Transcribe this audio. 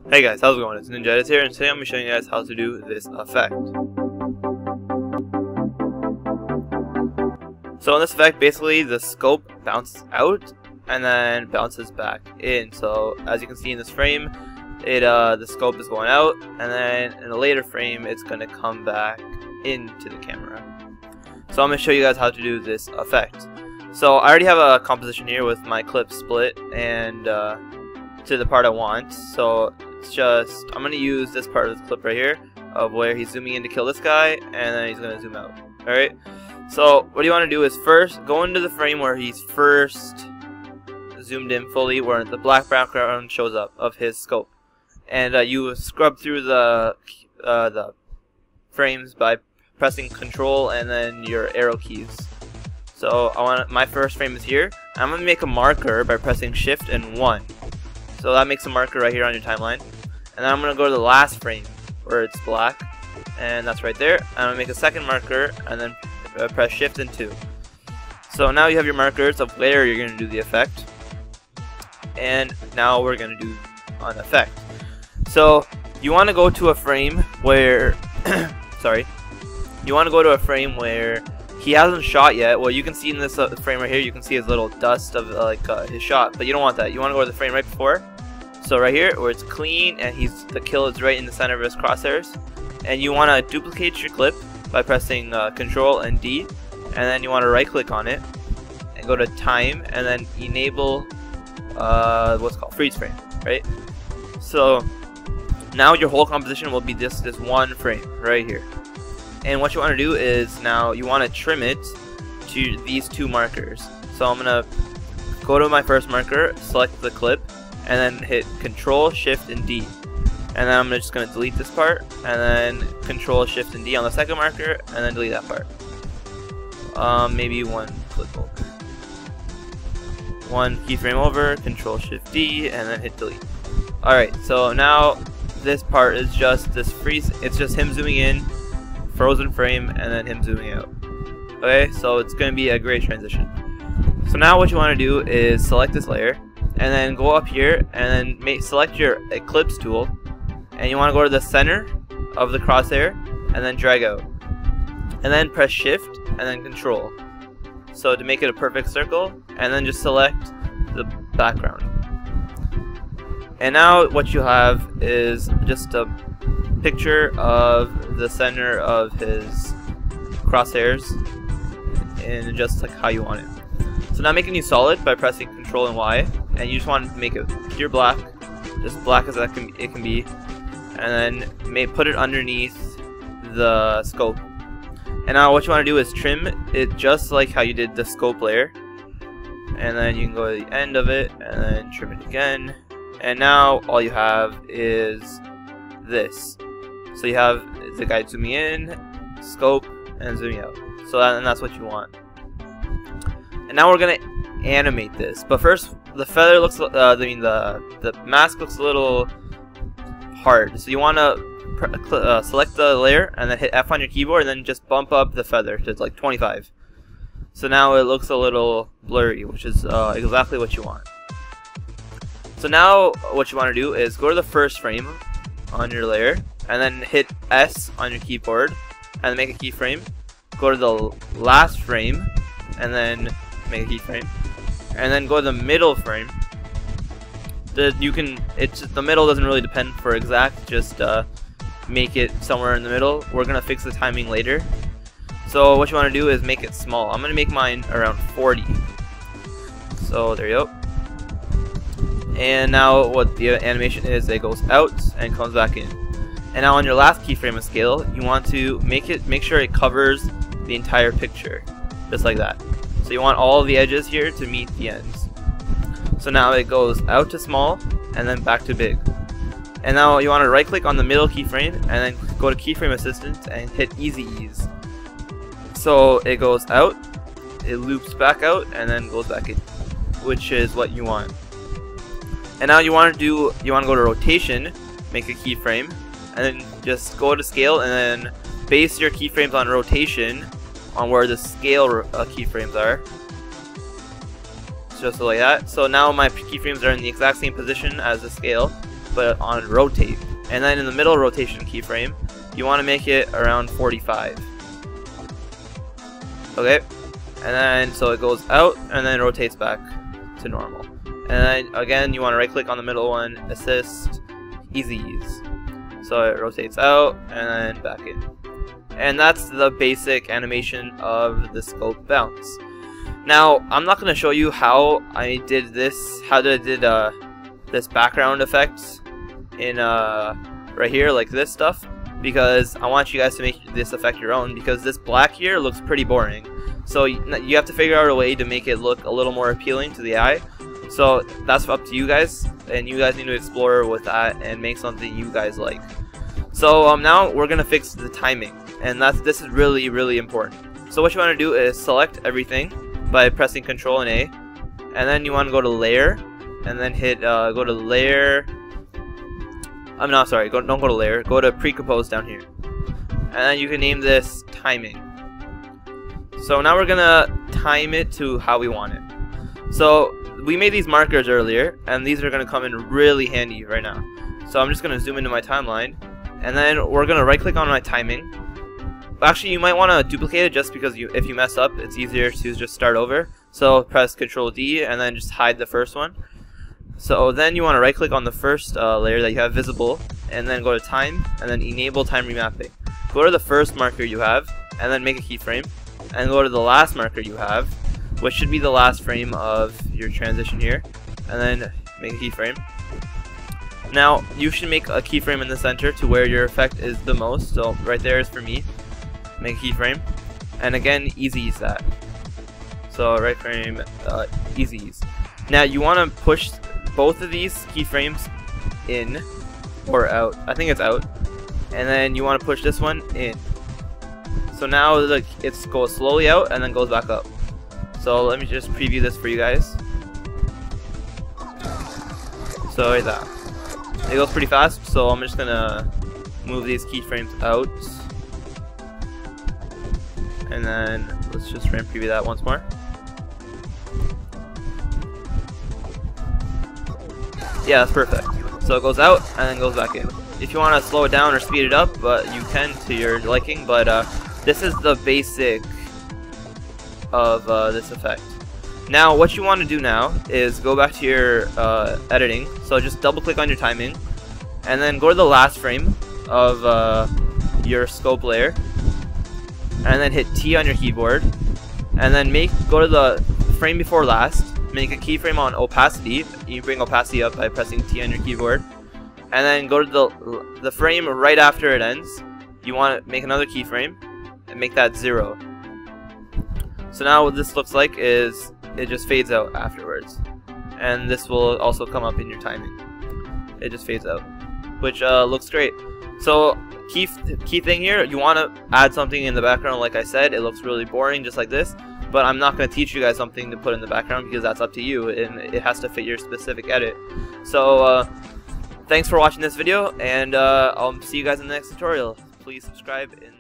Hey guys, how's it going? It's Ninja Edits here, and today I'm going to be showing you guys how to do this effect. So in this effect, basically the scope bounces out and then bounces back in. So as you can see in this frame, the scope is going out, and then in a later frame it's going to come back into the camera. So I'm going to show you guys how to do this effect. So I already have a composition here with my clip split and to the part I want. So it's just, I'm going to use this part of the clip right here of where he's zooming in to kill this guy, and then he's going to zoom out. Alright, so what you want to do is first go into the frame where he's first zoomed in fully, where the black background shows up of his scope, and you scrub through the frames by pressing Control and then your arrow keys. So my first frame is here. I'm going to make a marker by pressing Shift and 1. So that makes a marker right here on your timeline. And then I'm going to go to the last frame where it's black, and that's right there. I'm going to make a second marker and then press Shift and 2. So now you have your markers of where you're going to do the effect. And now we're going to do an effect. So you want to go to a frame where you want to go to a frame where he hasn't shot yet. Well, you can see in this frame right here, you can see his little dust of his shot, but you don't want that. You want to go to the frame right before. So right here, where it's clean and the kill is right in the center of his crosshairs. And you want to duplicate your clip by pressing Control and D, and then you want to right click on it and go to time and then enable what's called freeze frame, right? So now your whole composition will be this one frame right here. And what you want to do is now you want to trim it to these two markers. So I'm going to go to my first marker, select the clip, and then hit Control, Shift, and D. And then I'm just going to delete this part, and then Control, Shift, and D on the second marker, and then delete that part. Maybe one clip over. One keyframe over, Control, Shift, D, and then hit delete. Alright, so now this part is just this freeze. It's just him zooming in, frozen frame, and then him zooming out. Okay, so it's going to be a great transition. So now what you want to do is select this layer, and then go up here and then select your ellipse tool, and you want to go to the center of the crosshair and then drag out, and then press Shift and then Control, so to make it a perfect circle, and then just select the background. And now what you have is just a picture of the center of his crosshairs and just like how you want it. So now make a new solid by pressing Control and Y, and you just want to make it pure black, just black as it can be, and then put it underneath the scope. And now what you want to do is trim it just like how you did the scope layer, and then you can go to the end of it and then trim it again, and now all you have is this. So you have the guy zooming in, scope, and zooming out. So that's what you want. And now we're gonna animate this. But first, the feather looks, the mask looks a little hard. So you want to select the layer and then hit F on your keyboard, and then just bump up the feather to like 25. So now it looks a little blurry, which is exactly what you want. So now what you want to do is go to the first frame on your layer, and then hit S on your keyboard and then make a keyframe. Go to the last frame and then make a keyframe, and then go to the middle frame. The middle doesn't really depend for exact, just make it somewhere in the middle. We're gonna fix the timing later. So what you want to do is make it small. I'm gonna make mine around 40. So there you go. And now what the animation is, it goes out and comes back in. And now on your last keyframe of scale, you want to make sure it covers the entire picture, just like that. So you want all the edges here to meet the ends. So now it goes out to small and then back to big. And now you want to right click on the middle keyframe and then go to keyframe assistant and hit easy ease. So it goes out, it loops back out, and then goes back in, which is what you want. And now you want to go to rotation, make a keyframe, and then just go to scale and then base your keyframes on rotation on where the scale keyframes are. just like that. So now my keyframes are in the exact same position as the scale, but on rotate. And then in the middle rotation keyframe, you want to make it around 45. Okay, and then so it goes out and then rotates back to normal. And then again, you want to right click on the middle one, assist, easy ease. So it rotates out and then back in. And that's the basic animation of the scope bounce. Now, I'm not going to show you how I did this, this background effect in right here, like this stuff, because I want you guys to make this effect your own, because this black here looks pretty boring. So you have to figure out a way to make it look a little more appealing to the eye. So that's up to you guys, and you guys need to explore with that and make something you guys like. So now we're gonna fix the timing, and this is really, really important. So what you want to do is select everything by pressing Control and A, and then you want to go to Layer, and then hit go to Layer. I'm not sorry. Don't go to Layer. Go to Pre-Compose down here, and then you can name this Timing. So now we're gonna time it to how we want it. So we made these markers earlier, and these are gonna come in really handy right now. So I'm just gonna zoom into my timeline, and then we're gonna right click on my timing. Actually, you might want to duplicate it just because if you mess up, it's easier to just start over. So press Control D and then just hide the first one. So then you want to right click on the first layer that you have visible, and then go to time and then enable time remapping. Go to the first marker you have and then make a keyframe, and go to the last marker you have, which should be the last frame of your transition here, and then make a keyframe. Now you should make a keyframe in the center to where your effect is the most. So right there is for me. Make a keyframe, and again easy ease that. So right frame, easy ease. Now you want to push both of these keyframes in or out. I think it's out, and then you want to push this one in. So now look, it goes slowly out and then goes back up. So let me just preview this for you guys. So like that. It goes pretty fast. So I'm just gonna move these keyframes out. And then let's just frame preview that once more. Yeah, that's perfect. So it goes out and then goes back in. If you want to slow it down or speed it up, but you can to your liking. But this is the basic of this effect. Now, what you want to do now is go back to your editing. So just double click on your timing, and then go to the last frame of your scope layer. And then hit T on your keyboard, and then go to the frame before last, make a keyframe on opacity. You bring opacity up by pressing T on your keyboard, and then go to the frame right after it ends. You want to make another keyframe and make that 0. So now what this looks like is it just fades out afterwards, and this will also come up in your timing. It just fades out, which looks great. So key thing here, you want to add something in the background. Like I said, it looks really boring just like this, but I'm not going to teach you guys something to put in the background because that's up to you, and it has to fit your specific edit. So thanks for watching this video, and I'll see you guys in the next tutorial. Please subscribe and